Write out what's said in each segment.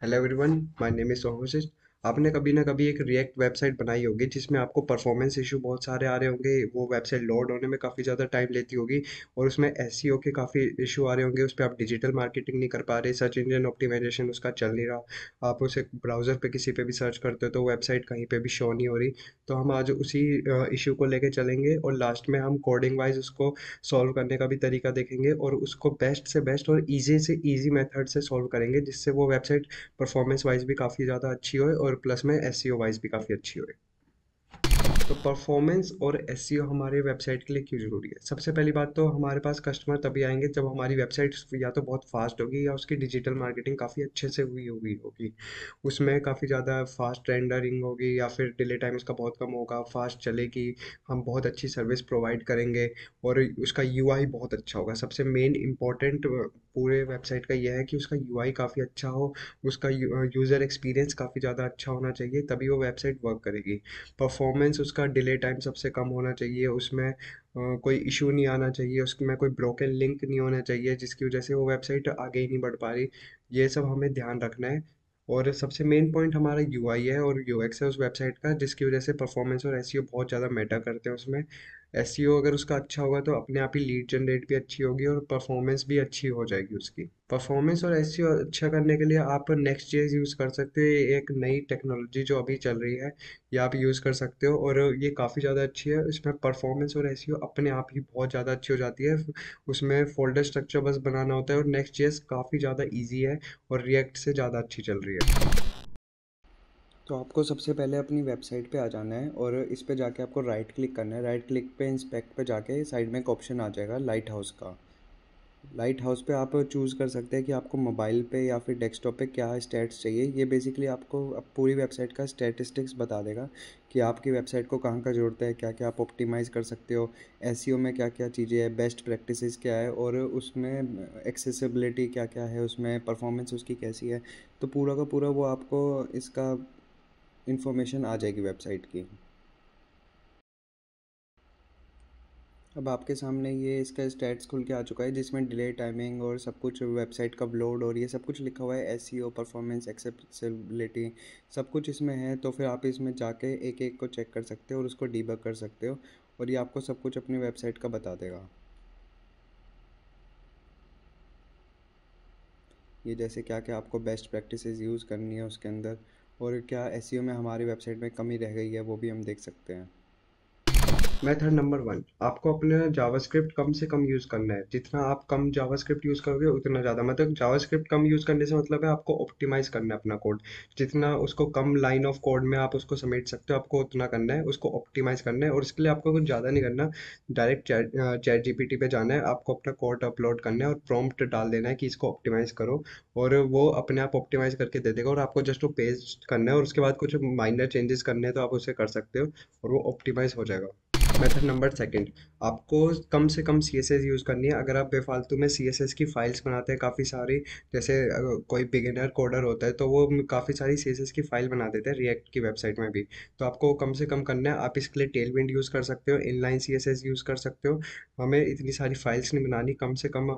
Hello everyone, my name is Soham. आपने कभी ना कभी एक रिएक्ट वेबसाइट बनाई होगी जिसमें आपको परफॉर्मेंस इशू बहुत सारे आ रहे होंगे। वो वेबसाइट लोड होने में काफ़ी ज़्यादा टाइम लेती होगी और उसमें एसईओ के काफ़ी इशू आ रहे होंगे। उस पर आप डिजिटल मार्केटिंग नहीं कर पा रहे, सर्च इंजन ऑप्टिमाइजेशन उसका चल नहीं रहा। आप उसे ब्राउज़र पे किसी पे भी सर्च करते हो तो वेबसाइट कहीं पे भी शो नहीं हो रही। तो हम आज उसी इशू को लेके चलेंगे और लास्ट में हम कोडिंग वाइज उसको सॉल्व करने का भी तरीका देखेंगे और उसको बेस्ट से बेस्ट और ईजी से ईजी मेथड से सॉल्व करेंगे, जिससे वो वेबसाइट परफॉर्मेंस वाइज भी काफ़ी ज़्यादा अच्छी होए और प्लस में एसईओ वाइज भी काफ़ी अच्छी होए। तो परफॉर्मेंस और एसईओ हमारे वेबसाइट के लिए क्यों ज़रूरी है? सबसे पहली बात तो हमारे पास कस्टमर तभी आएंगे जब हमारी वेबसाइट या तो बहुत फास्ट होगी या उसकी डिजिटल मार्केटिंग काफ़ी अच्छे से हुई होगी। उसमें काफ़ी ज़्यादा फास्ट रेंडरिंग होगी या फिर डिले टाइम उसका बहुत कम होगा, फास्ट चलेगी, हम बहुत अच्छी सर्विस प्रोवाइड करेंगे और उसका यूआई बहुत अच्छा होगा। सबसे मेन इम्पॉर्टेंट पूरे वेबसाइट का यह है कि उसका यूआई काफ़ी अच्छा हो, उसका यूज़र एक्सपीरियंस काफ़ी ज़्यादा अच्छा होना चाहिए, तभी वो वेबसाइट वर्क करेगी। परफॉर्मेंस उसका डिले टाइम सबसे कम होना चाहिए, उसमें कोई इशू नहीं आना चाहिए, उसमें कोई ब्रोकन लिंक नहीं होना चाहिए जिसकी वजह से वो वेबसाइट आगे ही नहीं बढ़ पा रही। ये सब हमें ध्यान रखना है। और सबसे मेन पॉइंट हमारा यूआई है और यूएक्स है उस वेबसाइट का, जिसकी वजह से परफॉर्मेंस और एसईओ बहुत ज़्यादा मैटर करते हैं उसमें। एसईओ अगर उसका अच्छा होगा तो अपने आप ही लीड जनरेट भी अच्छी होगी और परफॉर्मेंस भी अच्छी हो जाएगी उसकी। परफॉर्मेंस और एसईओ अच्छा करने के लिए आप नेक्स्ट जेस यूज़ कर सकते हो। ये एक नई टेक्नोलॉजी जो अभी चल रही है, ये आप यूज़ कर सकते हो और ये काफ़ी ज़्यादा अच्छी है। इसमें परफॉर्मेंस और एसईओ अपने आप ही बहुत ज़्यादा अच्छी हो जाती है। उसमें फोल्डर स्ट्रक्चर बस बनाना होता है और नेक्स्ट जेस काफ़ी ज़्यादा ईजी है और रिएक्ट से ज़्यादा अच्छी चल रही है। तो आपको सबसे पहले अपनी वेबसाइट पे आ जाना है और इस पे जाके आपको राइट क्लिक करना है। राइट क्लिक पे इंस्पेक्ट पे जाके साइड में एक ऑप्शन आ जाएगा लाइट हाउस का। लाइट हाउस पे आप चूज़ कर सकते हैं कि आपको मोबाइल पे या फिर डेस्कटॉप पे क्या स्टैट्स चाहिए। ये बेसिकली आपको अब पूरी वेबसाइट का स्टैटिस्टिक्स बता देगा कि आपकी वेबसाइट को कहाँ का ज़रूरत है, क्या क्या आप ऑप्टिमाइज़ कर सकते हो, एसईओ में क्या क्या चीज़ें हैं, बेस्ट प्रैक्टिसेस क्या है और उसमें एक्सेसिबिलिटी क्या क्या है, उसमें परफॉर्मेंस उसकी कैसी है। तो पूरा का पूरा वो आपको इसका इन्फॉर्मेशन आ जाएगी वेबसाइट की। अब आपके सामने ये इसका स्टैट्स खुल के आ चुका है जिसमें डिले टाइमिंग और सब कुछ, वेबसाइट का लोड और ये सब कुछ लिखा हुआ है। एसईओ, परफॉर्मेंस, एक्सेसिबिलिटी, सब कुछ इसमें है। तो फिर आप इसमें जाके एक एक को चेक कर सकते हो और उसको डीबग कर सकते हो और ये आपको सब कुछ अपनी वेबसाइट का बता देगा। ये जैसे क्या क्या आपको बेस्ट प्रैक्टिसेस यूज़ करनी है उसके अंदर और क्या एसईओ में हमारी वेबसाइट में कमी रह गई है वो भी हम देख सकते हैं। मेथड नंबर वन, आपको अपने जावास्क्रिप्ट कम से कम यूज़ करना है। जितना आप कम जावास्क्रिप्ट यूज़ करोगे उतना ज़्यादा, मतलब जावास्क्रिप्ट कम यूज़ करने से मतलब है आपको ऑप्टिमाइज़ करना है अपना कोड। जितना उसको कम लाइन ऑफ कोड में आप उसको समेट सकते हो, आपको उतना करना है, उसको ऑप्टिमाइज़ करना है और इसके लिए आपको कुछ ज़्यादा नहीं करना। डायरेक्ट चैट जीपीटी पे जाना है, आपको अपना कोड अपलोड करना है और प्रॉम्प्ट डाल देना है कि इसको ऑप्टिमाइज़ करो और वो अपने आप ऑप्टिमाइज़ करके दे देगा और आपको जस्ट वो पेस्ट करना है और उसके बाद कुछ माइनर चेंजेस करने हैं तो आप उसे कर सकते हो और वो ऑप्टिमाइज़ हो जाएगा। मेथड नंबर सेकंड, आपको कम से कम सी एस एस यूज़ करनी है। अगर आप बेफालतू में सी एस एस की फाइल्स बनाते हैं काफ़ी सारी, जैसे कोई बिगिनर कोडर होता है तो वो काफ़ी सारी सी एस एस की फाइल बना देते हैं रिएक्ट की वेबसाइट में भी। तो आपको कम से कम करना है। आप इसके लिए टेलविंड यूज़ कर सकते हो, inline C S S use कर सकते हो। हमें इतनी सारी फाइल्स नहीं बनानी, कम से कम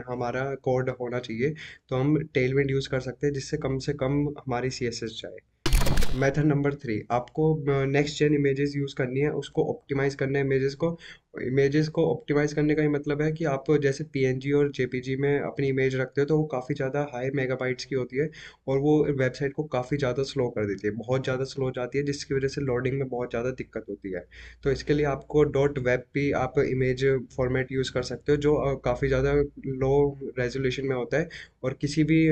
हमारा कोड होना चाहिए। तो हम टेलविंड यूज़ कर सकते हैं जिससे कम से कम हमारी सी एस एस जाए। मेथड नंबर थ्री, आपको नेक्स्ट जेन इमेजेस यूज़ करनी है, उसको ऑप्टिमाइज़ करना है इमेजेस को। इमेजेस को ऑप्टिमाइज़ करने का ही मतलब है कि आप जैसे पीएनजी और जेपीजी में अपनी इमेज रखते हो तो वो काफ़ी ज़्यादा हाई मेगाबाइट्स की होती है और वो वेबसाइट को काफ़ी ज़्यादा स्लो कर देती है, बहुत ज़्यादा स्लो हो जाती है जिसकी वजह से लोडिंग में बहुत ज़्यादा दिक्कत होती है। तो इसके लिए आपको डॉट वेब भी आप इमेज फॉर्मेट यूज़ कर सकते हो जो काफ़ी ज़्यादा लो रेजोल्यूशन में होता है और किसी भी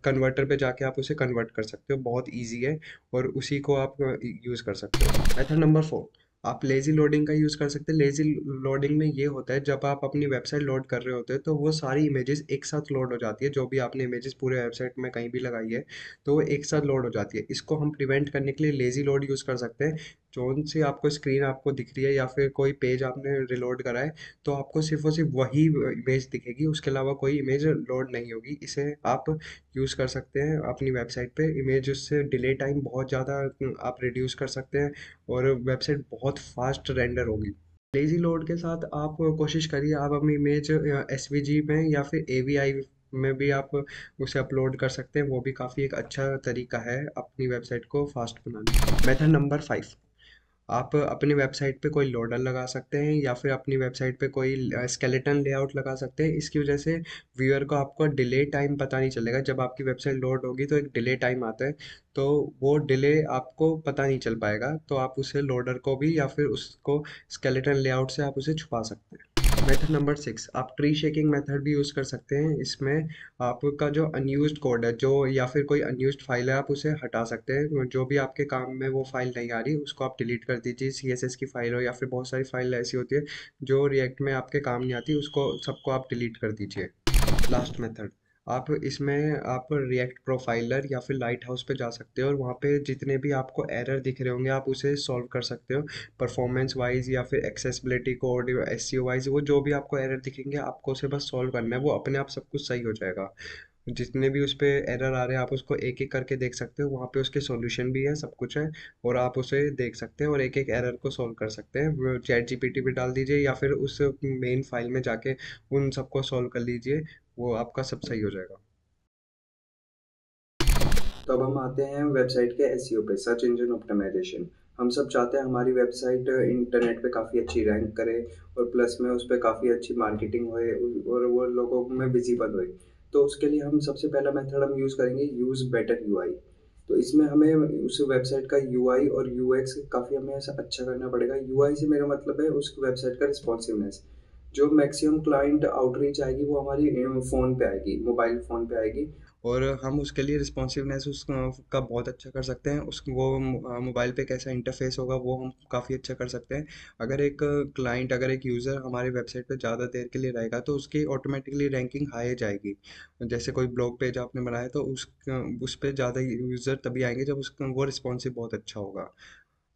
कन्वर्टर पे जाके आप उसे कन्वर्ट कर सकते हो, बहुत ईजी है और उसी को आप यूज़ कर सकते हो। मेथड नंबर फोर, आप लेज़ी लोडिंग का यूज़ कर सकते हैं। लेज़ी लोडिंग में ये होता है जब आप अपनी वेबसाइट लोड कर रहे होते हैं तो वो सारी इमेजेस एक साथ लोड हो जाती है, जो भी आपने इमेजेस पूरे वेबसाइट में कहीं भी लगाई है तो वो एक साथ लोड हो जाती है। इसको हम प्रिवेंट करने के लिए लेज़ी लोड यूज़ कर सकते हैं। जोन से आपको स्क्रीन आपको दिख रही है या फिर कोई पेज आपने रिलोड करा है तो आपको सिर्फ और सिर्फ वही इमेज दिखेगी, उसके अलावा कोई इमेज लोड नहीं होगी। इसे आप यूज़ कर सकते हैं अपनी वेबसाइट पे। इमेज उससे डिले टाइम बहुत ज़्यादा आप रिड्यूस कर सकते हैं और वेबसाइट बहुत फास्ट रेंडर होगी। लेज़ी लोड के साथ आप कोशिश करिए आप अपनी इमेज एसवीजी में या फिर एवीआई में भी आप उसे अपलोड कर सकते हैं, वो भी काफ़ी एक अच्छा तरीका है अपनी वेबसाइट को फास्ट बनाने। मेथड नंबर 5, आप अपनी वेबसाइट पे कोई लोडर लगा सकते हैं या फिर अपनी वेबसाइट पे कोई स्केलेटन लेआउट लगा सकते हैं। इसकी वजह से व्यूअर को आपको डिले टाइम पता नहीं चलेगा। जब आपकी वेबसाइट लोड होगी तो एक डिले टाइम आता है, तो वो डिले आपको पता नहीं चल पाएगा, तो आप उसे लोडर को भी या फिर उसको स्केलेटन लेआउट से आप उसे छुपा सकते हैं। मेथड नंबर 6, आप ट्री शेकिंग मेथड भी यूज़ कर सकते हैं। इसमें आपका जो अनयूज्ड कोड है, जो या फिर कोई अनयूज्ड फाइल है, आप उसे हटा सकते हैं। जो भी आपके काम में वो फाइल नहीं आ रही, उसको आप डिलीट कर दीजिए। सीएसएस की फाइल हो या फिर बहुत सारी फाइल ऐसी होती है जो रिएक्ट में आपके काम नहीं आती, उसको सबको आप डिलीट कर दीजिए। लास्ट मेथड, आप इसमें आप रिएक्ट प्रोफाइलर या फिर लाइट हाउस पे जा सकते हो और वहाँ पे जितने भी आपको एरर दिख रहे होंगे आप उसे सॉल्व कर सकते हो। परफॉर्मेंस वाइज या फिर एक्सेसिबिलिटी कोड, एसईओ वाइज, वो जो भी आपको एरर दिखेंगे आपको उसे बस सॉल्व करना है, वो अपने आप सब कुछ सही हो जाएगा। जितने भी उस पे एरर आ रहे हैं आप उसको एक एक करके देख सकते हो, वहाँ पे उसके सॉल्यूशन भी है, सब कुछ है, और आप उसे देख सकते हैं और एक एक एरर को सॉल्व कर सकते हैं। चैट जीपीटी पे डाल दीजिए या फिर उस मेन फाइल में जाके उन सबको सॉल्व कर लीजिए, वो आपका सब सही हो जाएगा। तो अब हम आते हैं वेबसाइट के एसईओ पे, सर्च इंजन ऑप्टिमाइजेशन। हम सब चाहते हैं हमारी वेबसाइट इंटरनेट पे काफ़ी अच्छी रैंक करे और प्लस में उस पर काफ़ी अच्छी मार्केटिंग होए और वो लोगों में विजिबल होए। तो उसके लिए हम सबसे पहला मेथड हम यूज़ करेंगे, यूज़ बेटर यूआई। तो इसमें हमें उस वेबसाइट का यूआई और यूएक्स काफ़ी हमें ऐसा अच्छा करना पड़ेगा। यूआई से मेरा मतलब है उस वेबसाइट का रिस्पॉन्सिवनेस। जो मैक्सिमम क्लाइंट आउटरीच आएगी वो हमारी फ़ोन पे आएगी, मोबाइल फ़ोन पे आएगी। और हम उसके लिए रिस्पॉन्सिवनेस उस का बहुत अच्छा कर सकते हैं। उस वो मोबाइल पे कैसा इंटरफेस होगा वो हम काफ़ी अच्छा कर सकते हैं। अगर एक क्लाइंट, अगर एक यूज़र हमारी वेबसाइट पे ज़्यादा देर के लिए रहेगा तो उसकी ऑटोमेटिकली रैंकिंग हाई जाएगी। जैसे कोई ब्लॉग पेज आपने बनाया तो उस पे ज़्यादा यूज़र तभी आएंगे जब उसका वो रिस्पॉन्सिव बहुत अच्छा होगा।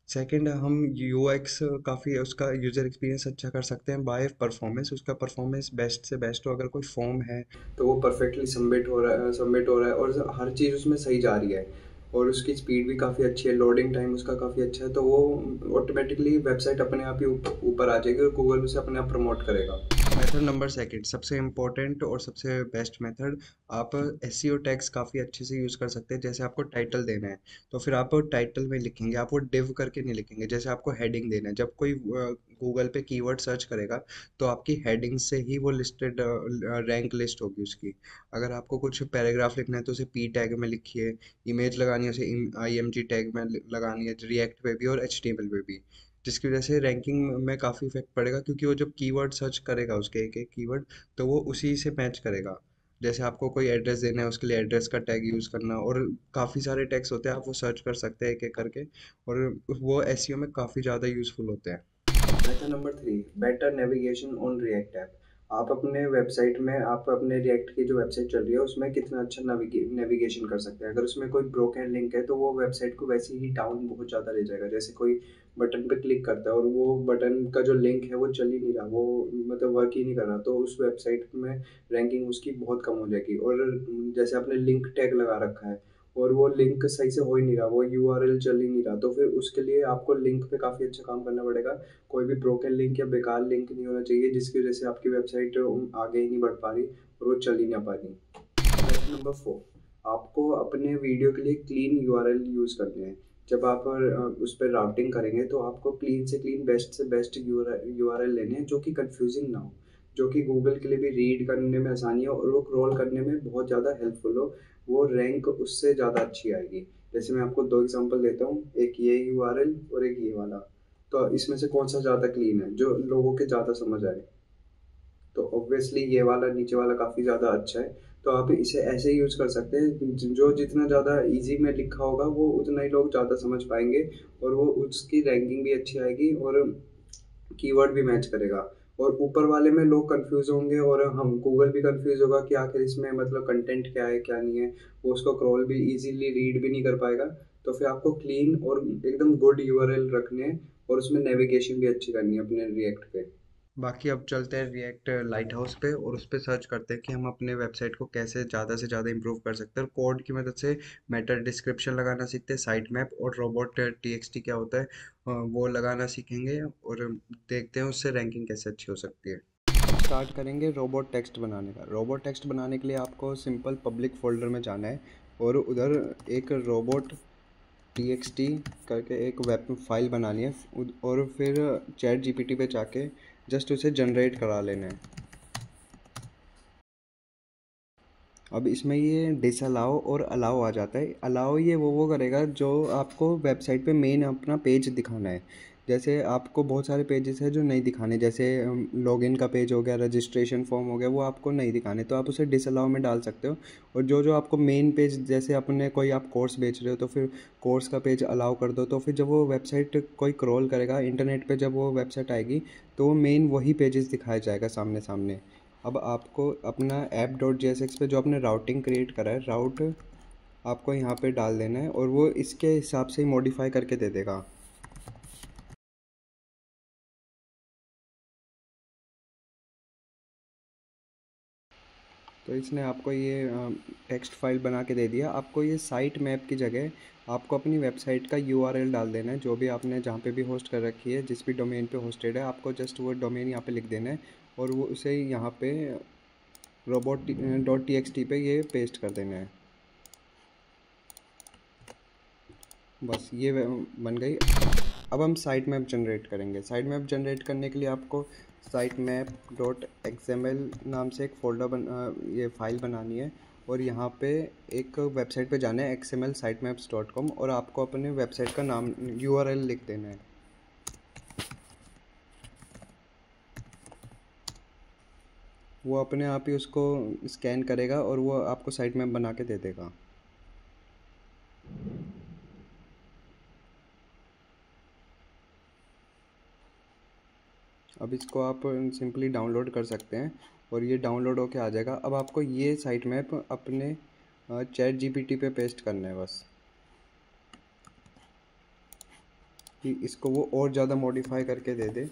सेकंड, हम यूएक्स काफ़ी उसका यूज़र एक्सपीरियंस अच्छा कर सकते हैं बाय परफॉर्मेंस। उसका परफॉर्मेंस बेस्ट से बेस्ट हो, अगर कोई फॉर्म है तो वो परफेक्टली सबमिट हो रहा है और हर चीज़ उसमें सही जा रही है और उसकी स्पीड भी काफ़ी अच्छी है, लोडिंग टाइम उसका काफ़ी अच्छा है, तो वो ऑटोमेटिकली वेबसाइट अपने आप ही ऊपर आ जाएगी और गूगल उसे अपने आप प्रमोट करेगा। मेथड नंबर सेकंड, सबसे इम्पोर्टेंट और सबसे बेस्ट मेथड, आप एसईओ टैग्स काफ़ी अच्छे से यूज़ कर सकते हैं। जैसे आपको टाइटल देना है तो फिर आप टाइटल में लिखेंगे, आप वो डिव करके नहीं लिखेंगे। जैसे आपको हेडिंग देना है, जब कोई गूगल पे कीवर्ड सर्च करेगा तो आपकी हेडिंग से ही वो लिस्टेड रैंक लिस्ट होगी उसकी। अगर आपको कुछ पैराग्राफ लिखना है तो उसे पी टैग में लिखिए। इमेज लगानी है उसे आईएमजी टैग में लगानी है, रिएक्ट पे भी और एचटीएमएल पे भी, जिसकी वजह से रैंकिंग में काफ़ी इफेक्ट पड़ेगा, क्योंकि वो जब कीवर्ड सर्च करेगा उसके एक एक कीवर्ड तो वो उसी से मैच करेगा। जैसे आपको कोई एड्रेस देना है उसके लिए एड्रेस का टैग यूज़ करना, और काफ़ी सारे टैग्स होते हैं, आप वो सर्च कर सकते हैं एक एक करके, और वो एसईओ में काफ़ी ज़्यादा यूज़फुल होते हैं। Method number 3, better navigation on react app. आप अपने वेबसाइट में, आप अपने रिएक्ट की जो वेबसाइट चल रही है उसमें कितना अच्छा नेविगेशन कर सकते हैं। अगर उसमें कोई ब्रोकन लिंक है तो वो वेबसाइट को वैसे ही डाउन बहुत ज़्यादा ले जाएगा। जैसे कोई बटन पे क्लिक करता है और वो बटन का जो लिंक है वो चल ही नहीं रहा, वो मतलब वर्क ही नहीं कर रहा, तो उस वेबसाइट में रैंकिंग उसकी बहुत कम हो जाएगी। और जैसे आपने लिंक टैग लगा रखा है और वो लिंक सही से हो ही नहीं रहा, वो यूआरएल चल ही नहीं रहा, तो फिर उसके लिए आपको लिंक पे काफ़ी अच्छा काम करना पड़ेगा। कोई भी ब्रोकन लिंक या बेकार लिंक नहीं होना चाहिए जिसकी वजह से आपकी वेबसाइट आगे ही नहीं बढ़ पा रही और वो चल ही ना पा रही। मेथड नंबर 4, आपको अपने वीडियो के लिए क्लीन यूआरएल यूज़ करने हैं। जब आप उस पर राउटिंग करेंगे तो आपको क्लीन से क्लीन, बेस्ट से बेस्ट यूआरएल लेने हैं जो कि कंफ्यूजिंग ना हो, जो कि गूगल के लिए भी रीड करने में आसानी हो और वो क्रॉल करने में बहुत ज़्यादा हेल्पफुल हो। वो रैंक उससे ज़्यादा अच्छी आएगी। जैसे मैं आपको दो एग्जांपल देता हूँ, एक ये यूआरएल और एक ये वाला। तो इसमें से कौन सा ज़्यादा क्लीन है जो लोगों के ज़्यादा समझ आए? तो ऑब्वियसली ये वाला नीचे वाला काफ़ी ज़्यादा अच्छा है। तो आप इसे ऐसे यूज़ कर सकते हैं, जो जितना ज़्यादा इजी में लिखा होगा वो उतना ही लोग ज़्यादा समझ पाएंगे और वो उसकी रैंकिंग भी अच्छी आएगी और कीवर्ड भी मैच करेगा। और ऊपर वाले में लोग कंफ्यूज होंगे और हम गूगल भी कंफ्यूज होगा कि आखिर इसमें मतलब कंटेंट क्या है क्या नहीं है, वो उसको क्रॉल भी इजीली रीड भी नहीं कर पाएगा। तो फिर आपको क्लीन और एकदम गुड यूआरएल रखने हैं और उसमें नेविगेशन भी अच्छी करनी है अपने रिएक्ट पे। बाकी अब चलते हैं रिएक्ट लाइट हाउस पे और उस पे सर्च करते हैं कि हम अपने वेबसाइट को कैसे ज़्यादा से ज़्यादा इंप्रूव कर सकते हैं, और कोड की मदद से मेटा डिस्क्रिप्शन लगाना सीखते हैं, साइट मैप और रोबोट टीएक्सटी क्या होता है वो लगाना सीखेंगे, और देखते हैं उससे रैंकिंग कैसे अच्छी हो सकती है। स्टार्ट करेंगे रोबोट टेक्स्ट बनाने का। रोबोट टेक्स्ट बनाने के लिए आपको सिंपल पब्लिक फोल्डर में जाना है और उधर एक रोबोट txt करके एक वेब फाइल बनानी है और फिर चैट जीपीटी पे जाके जस्ट उसे जनरेट करा लेना है। अब इसमें ये डिसअलाउ और अलाउ आ जाता है। अलाउ ये वो करेगा जो आपको वेबसाइट पे मेन अपना पेज दिखाना है। जैसे आपको बहुत सारे पेजेस हैं जो नहीं दिखाने, जैसे लॉगिन का पेज हो गया, रजिस्ट्रेशन फॉर्म हो गया, वो आपको नहीं दिखाने, तो आप उसे डिसअलाउ में डाल सकते हो। और जो जो आपको मेन पेज, जैसे अपने कोई आप कोर्स बेच रहे हो तो फिर कोर्स का पेज अलाउ कर दो, तो फिर जब वो वेबसाइट कोई क्रॉल करेगा इंटरनेट पर, जब वो वेबसाइट आएगी तो वो मेन वही पेजेस दिखाया जाएगा सामने सामने। अब आपको अपना app.jsx पे जो आपने राउटिंग क्रिएट करा है, राउट आपको यहाँ पे डाल देना है और वो इसके हिसाब से ही मॉडिफाई करके दे देगा। तो इसने आपको ये टेक्स्ट फाइल बना के दे दिया। आपको ये साइट मैप की जगह आपको अपनी वेबसाइट का यूआरएल डाल देना है, जो भी आपने जहाँ पे भी होस्ट कर रखी है, जिस भी डोमेन पे होस्टेड है, आपको जस्ट वो डोमेन यहाँ पे लिख देना है और वो उसे यहाँ पे robot.txt पे ये पेस्ट कर देना है। बस ये बन गई। अब हम साइट मैप जनरेट करेंगे। साइट मैप जनरेट करने के लिए आपको साइट मैप डॉट एक्सएमएल नाम से एक ये फाइल बनानी है और यहाँ पे एक वेबसाइट पे जाना है XML sitemaps.com और आपको अपने वेबसाइट का नाम URL लिख देना है। वो अपने आप ही उसको स्कैन करेगा और वो आपको साइट मैप बना के दे देगा। अब इसको आप सिंपली डाउनलोड कर सकते हैं और ये डाउनलोड होके आ जाएगा। अब आपको ये साइट मैप अपने चैट जीपीटी पे पेस्ट करना है बस, कि इसको वो और ज़्यादा मॉडिफाई करके दे दे।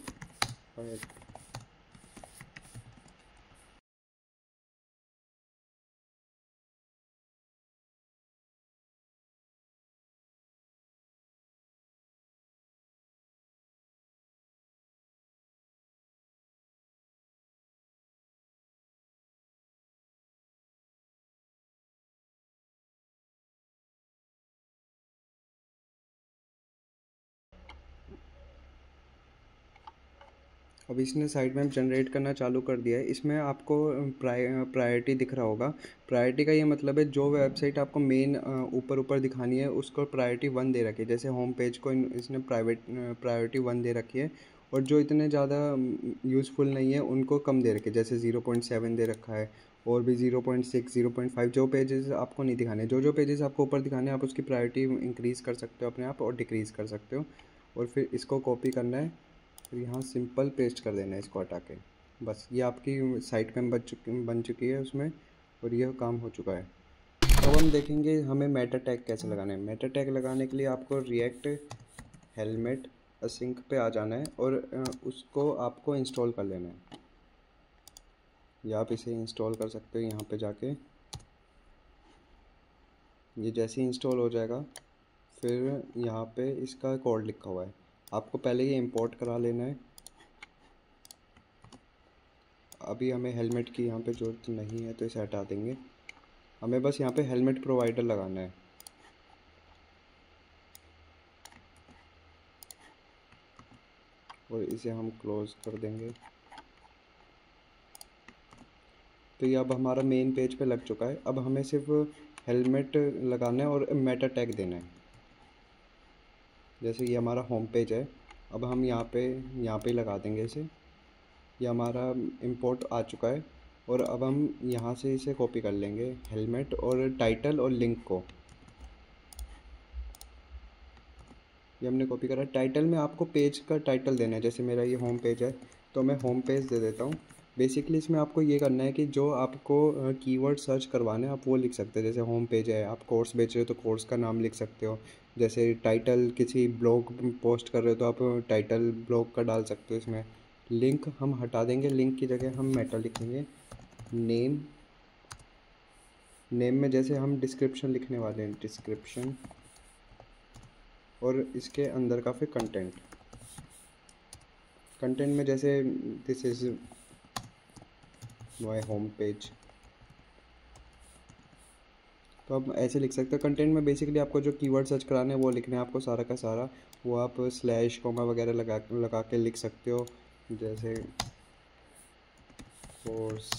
अब इसने साइट मैप जनरेट करना चालू कर दिया है। इसमें आपको प्रायोरिटी दिख रहा होगा। प्रायोरिटी का ये मतलब है जो वेबसाइट आपको मेन ऊपर ऊपर दिखानी है उसको प्रायोरिटी 1 दे रखी है। जैसे होम पेज को इसने प्रायोरिटी 1 दे रखी है और जो इतने ज़्यादा यूज़फुल नहीं है उनको कम दे रखी है, जैसे 0.7 दे रखा है और भी 0.6 0.5। जो पेजेस आपको नहीं दिखाने, जो जो पेजेस आपको ऊपर दिखाने, आप उसकी प्रायोरिटी इंक्रीज़ कर सकते हो अपने आप और डिक्रीज़ कर सकते हो। और फिर इसको कॉपी करना है, फिर यहाँ सिंपल पेस्ट कर देना है इसको हटा के। बस ये आपकी साइट में बन चुकी है उसमें और यह काम हो चुका है। अब हम देखेंगे हमें मेटा टैग कैसे लगाना है। मेटा टैग लगाने के लिए आपको रिएक्ट हेलमेट असिंक पे आ जाना है और उसको आपको इंस्टॉल कर लेना है, या आप इसे इंस्टॉल कर सकते हो यहाँ पे जाके। ये जैसे ही इंस्टॉल हो जाएगा फिर यहाँ पे इसका कोड लिखा हुआ है, आपको पहले ये इंपोर्ट करा लेना है। अभी हमें हेलमेट की यहाँ पे ज़रूरत नहीं है तो इसे हटा देंगे। हमें बस यहाँ पे हेलमेट प्रोवाइडर लगाना है और इसे हम क्लोज़ कर देंगे। तो ये अब हमारा मेन पेज पे लग चुका है। अब हमें सिर्फ हेलमेट लगाना है और मेटा टैग देना है। जैसे ये हमारा होम पेज है, अब हम यहाँ पे लगा देंगे इसे। ये हमारा इंपोर्ट आ चुका है और अब हम यहाँ से इसे कॉपी कर लेंगे, हेलमेट और टाइटल और लिंक को। ये हमने कॉपी करा। टाइटल में आपको पेज का टाइटल देना है, जैसे मेरा ये होम पेज है तो मैं होम पेज दे देता हूँ। बेसिकली इसमें आपको ये करना है कि जो आपको कीवर्ड सर्च करवाना है आप वो लिख सकते हैं। जैसे होम पेज है, आप कोर्स बेच रहे हो तो कोर्स का नाम लिख सकते हो। जैसे टाइटल किसी ब्लॉग पोस्ट कर रहे हो तो आप टाइटल ब्लॉग का डाल सकते हो इसमें। लिंक हम हटा देंगे, लिंक की जगह हम मेटा लिखेंगे। नेम, नेम में जैसे हम डिस्क्रिप्शन लिखने वाले हैं, डिस्क्रिप्शन, और इसके अंदर का फिर कंटेंट। कंटेंट में जैसे this is my home page. तो आप ऐसे लिख सकते हो। कंटेंट में बेसिकली आपको जो कीवर्ड सर्च कराने हैं वो लिखने हैं आपको सारा का सारा। वो आप स्लैश कॉमा वगैरह लगा के लिख सकते हो, जैसे कोर्स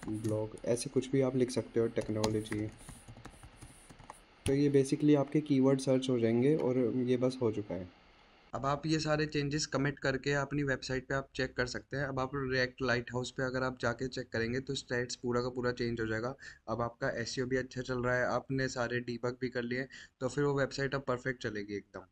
ब्लॉग, ऐसे कुछ भी आप लिख सकते हो, टेक्नोलॉजी। तो ये बेसिकली आपके कीवर्ड सर्च हो जाएंगे और ये बस हो चुका है। अब आप ये सारे चेंजेस कमिट करके अपनी वेबसाइट पे आप चेक कर सकते हैं। अब आप रिएक्ट लाइट हाउस पे अगर आप जाके चेक करेंगे तो स्टैट्स पूरा का पूरा चेंज हो जाएगा। अब आपका एसईओ भी अच्छा चल रहा है, आपने सारे डीबग भी कर लिए, तो फिर वो वेबसाइट अब परफेक्ट चलेगी एकदम।